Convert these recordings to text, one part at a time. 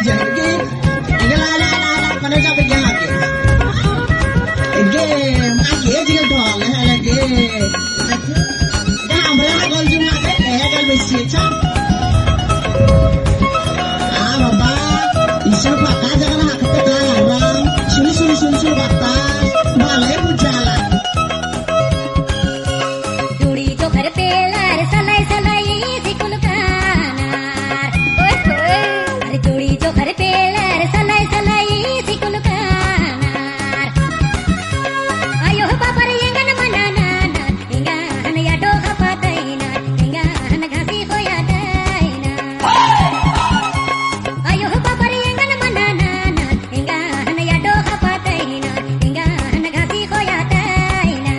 jange gela la mana ja be gela ke ma ke ji do la ke da amra gol ju ma ke gal be si cha baba isha pa ka jaga na hakte ka ram suni bata balai bujala जुड़ी तो घर पे लार सलाई सलाई सिकुल कानार ओए ओए अरे जुड़ी तो घर पे लार सलाई सलाई सिकुल कानार आयो बाबर येंगन मनाना ना इंगा हन या डो खपातैना इंगा हन घासी होया दैना आयो बाबर येंगन मनाना ना इंगा हन या डो खपातैना इंगा हन घासी होया दैना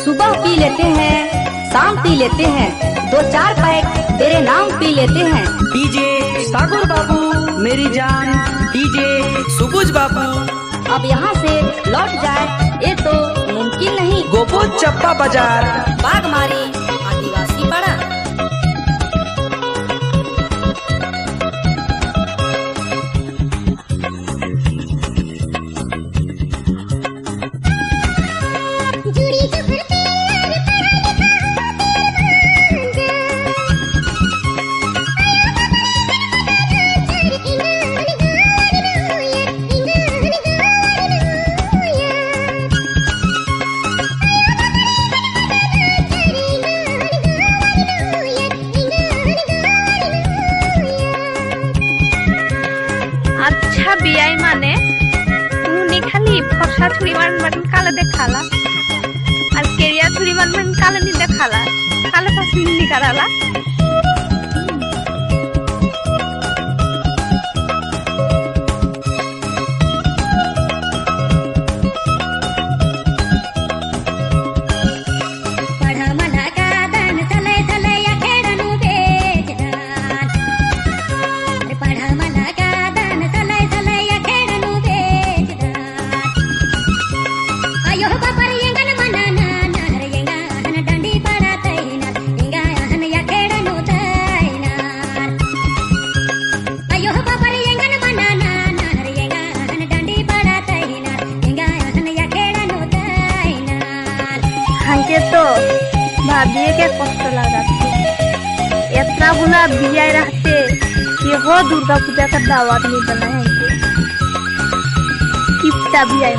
सुबह पी लेते हैं, शाम पी लेते हैं, 2-4 पैक तेरे नाम पी लेते हैं। डीजे सागर बाबू मेरी जान, डीजे सुबुज बाबू। अब यहाँ से लौट जाए ये तो मुमकिन नहीं। गोपो चप्पा बाजार, बागमारी आदिवासी पाड़ा। जुड़ी तो घर पे लार अच्छा बियाई माने उनी खाली फरसा छुरी मान काले देखाला और केरिया छुरी मान काले नी देखाला काले पास नी कराला पढ़ा मला का दान सलय सलय या खेडनु बेचदान अरे पढ़ा मला का दान सलय सलय या खेडनु बेचदान आयो बापर येंगन मनाना नार येंगा हन डंडी पड़ा तैना येंगा हन या खेडनु तैनार आयो बापर येंगन मनाना नार येंगा हन डंडी पड़ा तैना येंगा हन या खेडनु तैनार हमके तो भाभी के कष्ट लगाते इतना बुला बियाई रहते कि हो दुर्गा पूजा का दावत नहीं बना है किप्टा बियाई